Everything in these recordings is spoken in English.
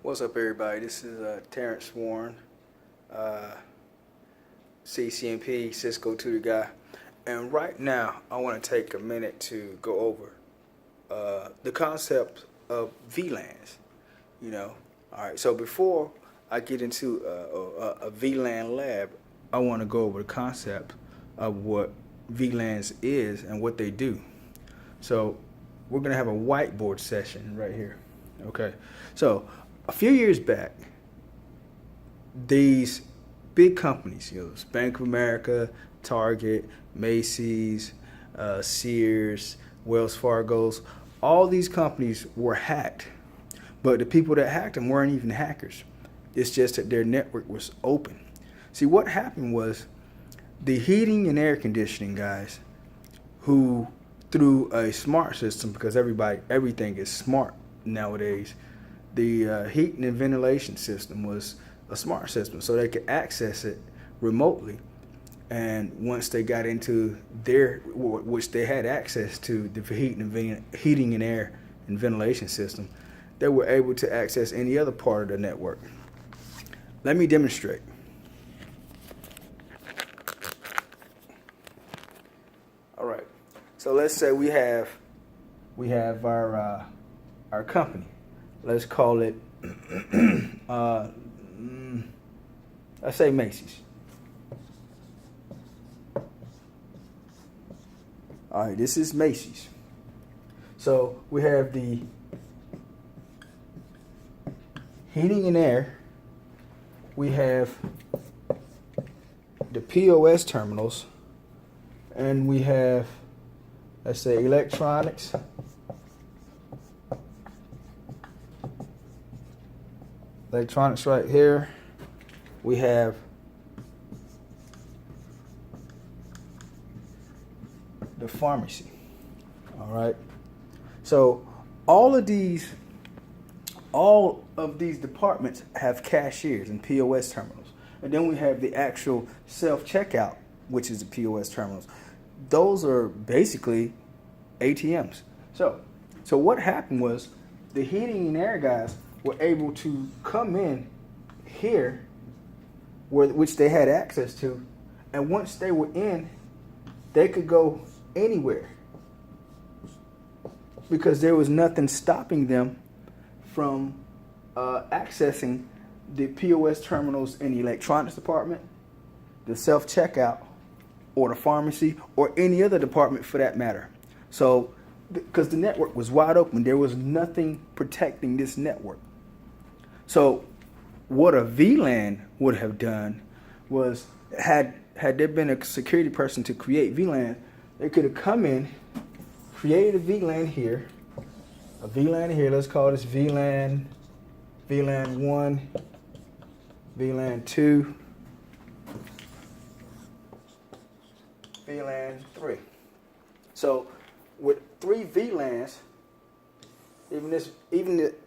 What's up, everybody? This is Terrence Warren, CCNP, Cisco Tutor guy. And right now, I want to take a minute to go over the concept of VLANs. All right. So before I get into a VLAN lab, I want to go over the concept of what VLANs is and what they do. So we're gonna have a whiteboard session right here. Okay. So a few years back, these big companies, Bank of America, Target, Macy's, Sears, Wells Fargo's, all these companies were hacked. But the people that hacked them weren't even hackers. It's just that their network was open. See, what happened was the heating and air conditioning guys, who through a smart system, because everything is smart nowadays, the heating and ventilation system was a smart system, so they could access it remotely. And once they got into which they had access to the heating and air and ventilation system, they were able to access any other part of the network. Let me demonstrate. All right. So let's say we have our company. Let's call it, let's say Macy's. All right, this is Macy's. So we have the heating and air. We have the POS terminals. And we have, let's say, electronics. Electronics right here. We have the pharmacy. All right. So all of these departments have cashiers and POS terminals. And then we have the actual self-checkout, which is the POS terminals. Those are basically ATMs. So what happened was the heating and air guys were able to come in here, which they had access to, and once they were in, they could go anywhere because there was nothing stopping them from accessing the POS terminals in the electronics department, the self-checkout, or the pharmacy, or any other department for that matter. So, because the network was wide open, there was nothing protecting this network. So what a VLAN would have done was, had there been a security person to create VLAN, they could have come in, created a VLAN here, let's call this VLAN 1, VLAN 2, VLAN 3. So with 3 VLANs, even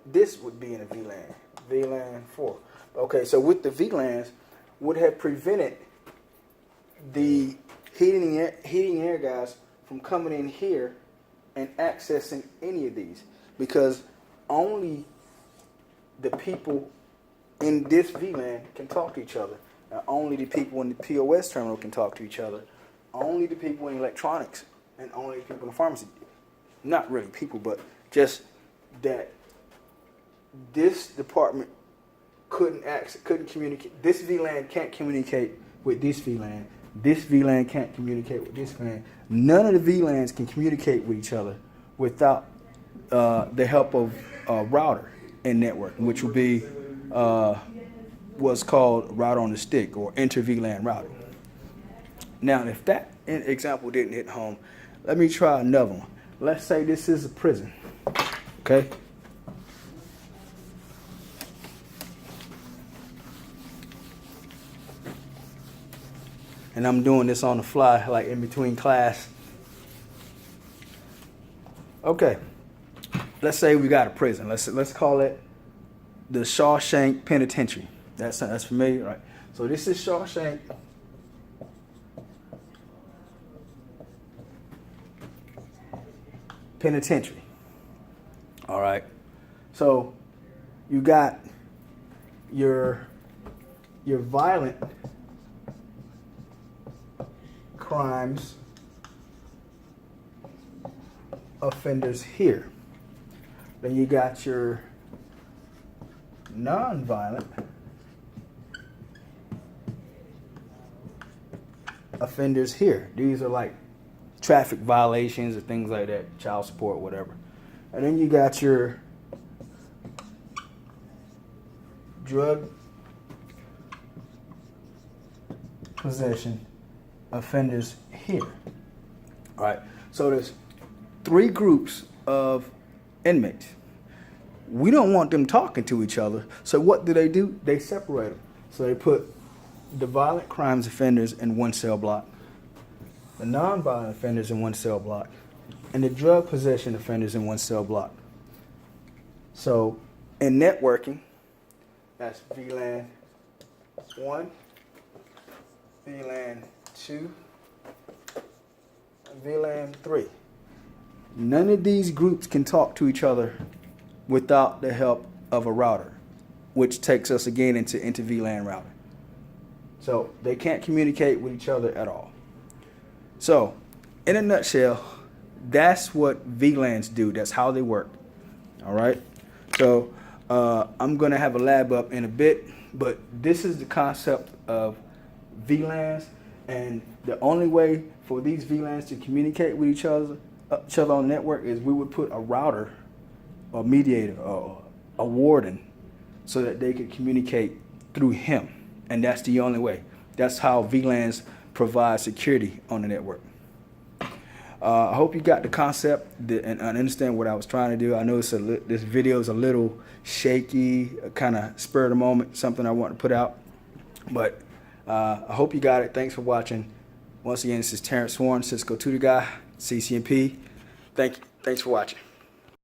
this would be in a VLAN. VLAN 4. Okay, so with the VLANs, would have prevented the heating and air guys from coming in here and accessing any of these, because only the people in this VLAN can talk to each other. And only the people in the POS terminal can talk to each other. Only the people in electronics and only the people in the pharmacy. Not really people, but just that this department couldn't communicate. This VLAN can't communicate with this VLAN. This VLAN can't communicate with this VLAN. None of the VLANs can communicate with each other without the help of a router and network, which would be what's called route on the stick or inter-VLAN routing. Now, if that example didn't hit home, let me try another one. Let's say this is a prison. Okay. And I'm doing this on the fly, like in between class. Okay. Let's say we got a prison. Let's call it the Shawshank Penitentiary. That's familiar, right? So this is Shawshank Penitentiary. All right. So you got your violent crimes offenders here. Then you got your non-violent offenders here. These are like traffic violations or things like that, child support, whatever. And then you got your drug possession offenders here. All right, so there's 3 groups of inmates. We don't want them talking to each other, so what do? They separate them. So they put the violent crimes offenders in one cell block, the non-violent offenders in one cell block, and the drug possession offenders in one cell block. So in networking, that's VLAN 1, VLAN 2, and VLAN 3. None of these groups can talk to each other without the help of a router, which takes us again into VLAN router. So they can't communicate with each other at all. So in a nutshell, that's what VLANs do. That's how they work. All right. So I'm going to have a lab up in a bit, but this is the concept of VLANs, and the only way for these VLANs to communicate with each other on the network is we would put a router, a mediator, or a warden, so that they could communicate through him, and that's the only way. That's how VLANs provide security on the network. I hope you got the concept and understand what I was trying to do. I know this video is a little shaky, kind of spur of the moment, something I want to put out. But I hope you got it. Thanks for watching. Once again, this is Terrence Warren, Cisco Tutor Guy, CCNP. Thanks for watching.